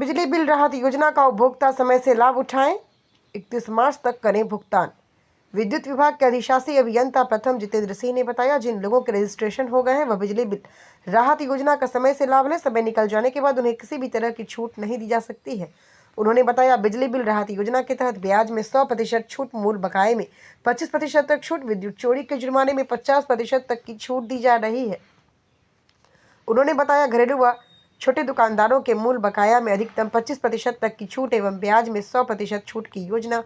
बिजली बिल राहत योजना का उपभोक्ता समय से लाभ उठाएं, 31 मार्च तक करें भुगतान। विद्युत विभाग के अधिशासी अभियंता प्रथम जितेंद्र सिंह ने बताया, जिन लोगों के रजिस्ट्रेशन हो गए हैं वह बिजली बिल राहत योजना का समय से लाभ लें। समय निकल जाने के बाद उन्हें किसी भी तरह की छूट नहीं दी जा सकती है। उन्होंने बताया, बिजली बिल राहत योजना के तहत ब्याज में 100% छूट, मूल बकाये में 25% तक छूट, विद्युत चोरी के जुर्माने में 50% तक की छूट दी जा रही है। उन्होंने बताया, घरेलू व छोटे दुकानदारों के मूल बकाया में अधिकतम 25% तक की छूट एवं ब्याज में 100% छूट की योजना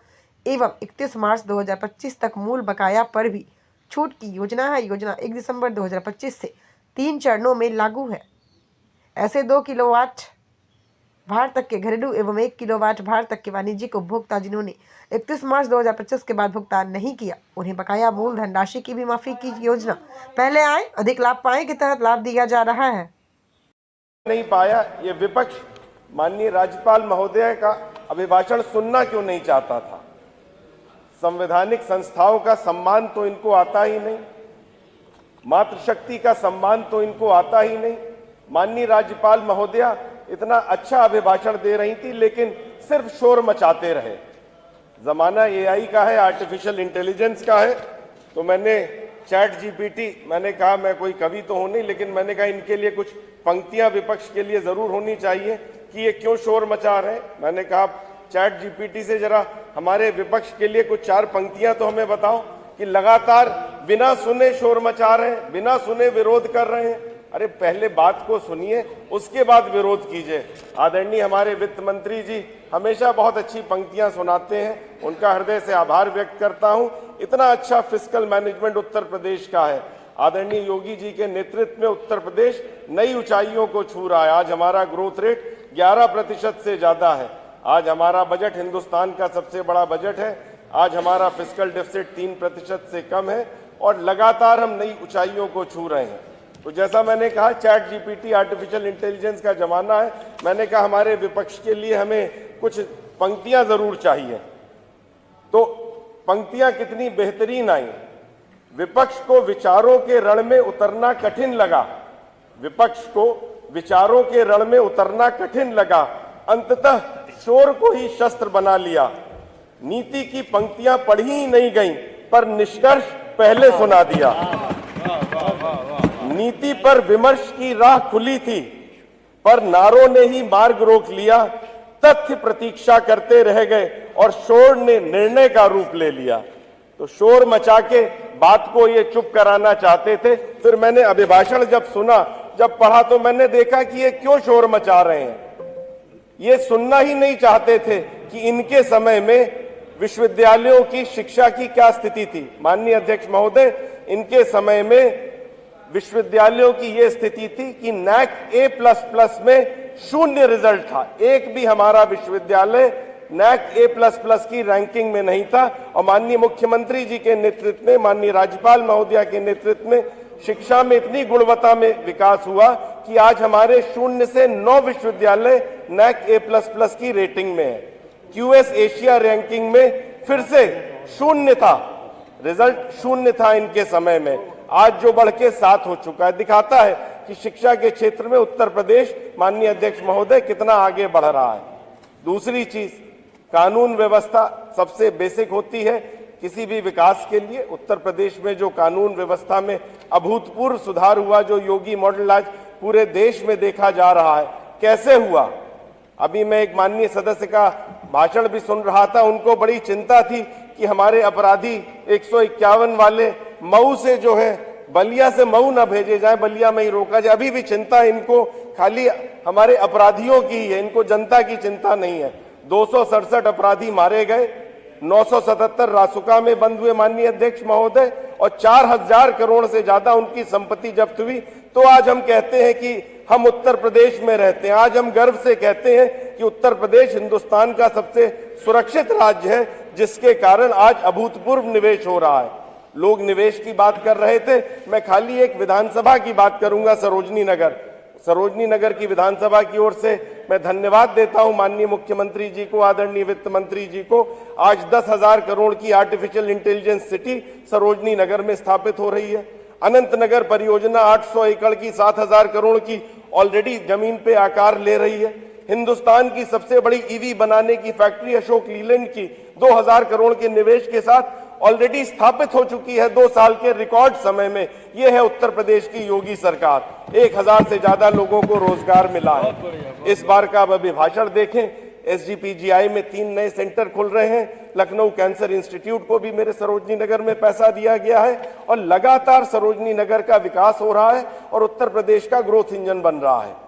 एवं 31 मार्च 2025 तक मूल बकाया पर भी छूट की योजना है। योजना 1 दिसंबर 2025 से 3 चरणों में लागू है। ऐसे 2 किलोवाट भार तक के घरेलू एवं 1 किलोवाट भार तक के वाणिज्यिक उपभोक्ता जिन्होंने 31 मार्च 2025 के बाद भुगतान नहीं किया, उन्हें बकाया मूल धनराशि की भी माफी की योजना पहले आए अधिक लाभ पाएं के तहत लाभ दिया जा रहा है। नहीं पाया, ये विपक्ष माननीय राज्यपाल महोदय का अभिभाषण सुनना क्यों नहीं चाहता था? संवैधानिक संस्थाओं का सम्मान तो इनको आता ही नहीं, मातृशक्ति का सम्मान तो इनको आता ही नहीं। माननीय राज्यपाल महोदया इतना अच्छा अभिभाषण दे रही थी, लेकिन सिर्फ शोर मचाते रहे। जमाना एआई का है, आर्टिफिशियल इंटेलिजेंस का है, तो मैंने चैट जीपीटी, मैंने कहा मैं कोई कवि तो हूं नहीं, लेकिन मैंने कहा इनके लिए कुछ पंक्तियां विपक्ष के लिए जरूर होनी चाहिए कि ये क्यों शोर मचा रहे हैं। मैंने कहा चैट जीपीटी से जरा हमारे विपक्ष के लिए कुछ 4 पंक्तियां तो हमें बताओ कि लगातार बिना सुने शोर मचा रहे हैं, बिना सुने विरोध कर रहे हैं। अरे पहले बात को सुनिए, उसके बाद विरोध कीजिए। आदरणीय हमारे वित्त मंत्री जी हमेशा बहुत अच्छी पंक्तियां सुनाते हैं, उनका हृदय से आभार व्यक्त करता हूं। इतना अच्छा फिस्कल मैनेजमेंट उत्तर प्रदेश का है। आदरणीय योगी जी के नेतृत्व में उत्तर प्रदेश नई ऊंचाइयों को छू रहा है। आज हमारा ग्रोथ रेट 11% से ज्यादा है। आज हमारा बजट हिंदुस्तान का सबसे बड़ा बजट है। आज हमारा फिस्कल डेफिसिट 3% से कम है और लगातार हम नई ऊंचाइयों को छू रहे हैं। तो जैसा मैंने कहा, चैट जीपीटी, आर्टिफिशियल इंटेलिजेंस का जमाना है। मैंने कहा हमारे विपक्ष के लिए हमें कुछ पंक्तियां जरूर चाहिए। तो पंक्तियां कितनी बेहतरीन आई। विपक्ष को विचारों के रण में उतरना कठिन लगा, विपक्ष को विचारों के रण में उतरना कठिन लगा, अंततः शोर को ही शस्त्र बना लिया। नीति की पंक्तियां पढ़ी ही नहीं गईं, पर निष्कर्ष पहले सुना दिया। नीति पर विमर्श की राह खुली थी, पर नारों ने ही मार्ग रोक लिया। तथ्य प्रतीक्षा करते रह गए और शोर ने निर्णय का रूप ले लिया। तो शोर मचा के बात को ये चुप कराना चाहते थे। फिर मैंने अभिभाषण जब सुना, जब पढ़ा, तो मैंने देखा कि ये क्यों शोर मचा रहे हैं। ये सुनना ही नहीं चाहते थे कि इनके समय में विश्वविद्यालयों की शिक्षा की क्या स्थिति थी। माननीय अध्यक्ष महोदय, इनके समय में विश्वविद्यालयों की यह स्थिति थी कि नैक A++ में 0 रिजल्ट था। एक भी हमारा विश्वविद्यालय नैक A++ की रैंकिंग में नहीं था। और माननीय मुख्यमंत्री जी के नेतृत्व में, माननीय राज्यपाल महोदया के नेतृत्व में शिक्षा में इतनी गुणवत्ता में विकास हुआ कि आज हमारे 0 से 9 विश्वविद्यालय नैक A++ की रेटिंग में है। QS एशिया रैंकिंग में फिर से 0 था, रिजल्ट 0 था इनके समय में। आज जो बढ़ के 7 हो चुका है, दिखाता है कि शिक्षा के क्षेत्र में उत्तर प्रदेश, माननीय अध्यक्ष महोदय, कितना आगे बढ़ रहा है। दूसरी चीज, कानून व्यवस्था सबसे बेसिक होती है किसी भी विकास के लिए। उत्तर प्रदेश में जो कानून व्यवस्था में अभूतपूर्व सुधार हुआ, जो योगी मॉडल आज पूरे देश में देखा जा रहा है, कैसे हुआ? अभी मैं एक माननीय सदस्य का भाषण भी सुन रहा था, उनको बड़ी चिंता थी कि हमारे अपराधी 151 वाले मऊ से जो है बलिया से मऊ न भेजे जाए, बलिया में ही रोका जाए। अभी भी चिंता इनको खाली हमारे अपराधियों की ही है, इनको जनता की चिंता नहीं है। 267 अपराधी मारे गए, 977 रासुका में बंद हुए माननीय अध्यक्ष महोदय, और 4000 करोड़ से ज्यादा उनकी संपत्ति जब्त हुई। तो आज हम कहते हैं कि हम उत्तर प्रदेश में रहते हैं। आज हम गर्व से कहते हैं कि उत्तर प्रदेश हिंदुस्तान का सबसे सुरक्षित राज्य है, जिसके कारण आज अभूतपूर्व निवेश हो रहा है। लोग निवेश की बात कर रहे थे, मैं खाली एक विधानसभा की बात करूंगा, सरोजनी नगर। सरोजनी नगर की विधानसभा की ओर से मैं धन्यवाद देता हूं माननीय मुख्यमंत्री जी को, आदरणीय वित्त मंत्री जी को। आज 10,000 करोड़ की artificial intelligence city Sarojini Nagar में स्थापित हो रही है। अनंत नगर परियोजना 800 एकड़ की 7,000 करोड़ की ऑलरेडी जमीन पे आकार ले रही है। हिंदुस्तान की सबसे बड़ी ईवी बनाने की फैक्ट्री अशोक लीलैंड की 2000 करोड़ के निवेश के साथ ऑलरेडी स्थापित हो चुकी है 2 साल के रिकॉर्ड समय में। यह है उत्तर प्रदेश की योगी सरकार। 1000 से ज्यादा लोगों को रोजगार मिला है। इस बार का आप अभिभाषण देखें, SGPGI में 3 नए सेंटर खुल रहे हैं। लखनऊ कैंसर इंस्टीट्यूट को भी मेरे सरोजनी नगर में पैसा दिया गया है और लगातार सरोजनी नगर का विकास हो रहा है और उत्तर प्रदेश का ग्रोथ इंजन बन रहा है।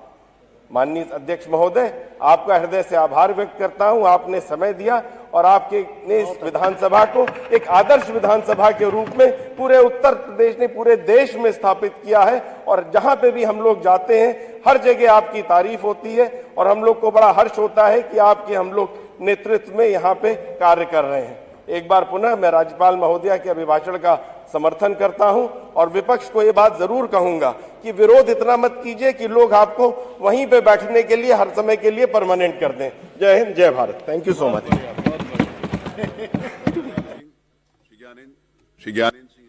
माननीय अध्यक्ष महोदय, आपका हृदय से आभार व्यक्त करता हूं। आपने समय दिया और आपके ने इस विधानसभा को एक आदर्श विधानसभा के रूप में पूरे उत्तर प्रदेश ने पूरे देश में स्थापित किया है और जहां पे भी हम लोग जाते हैं हर जगह आपकी तारीफ होती है और हम लोग को बड़ा हर्ष होता है कि आपके हम लोग नेतृत्व में यहाँ पे कार्य कर रहे हैं। एक बार पुनः मैं राज्यपाल महोदया के अभिभाषण का समर्थन करता हूं और विपक्ष को ये बात जरूर कहूंगा कि विरोध इतना मत कीजिए कि लोग आपको वहीं पे बैठने के लिए हर समय के लिए परमानेंट कर दें। जय हिंद, जय Bharat. Thank you so much. Shri Gyanendra Singh,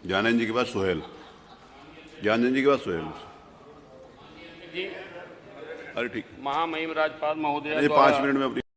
Gyanendra ji के बाद सोहेल, ज्ञानेंद्र जी के बाद सोहेल जी। अरे ठीक, महामहिम राज्यपाल महोदय 5 मिनट में अपनी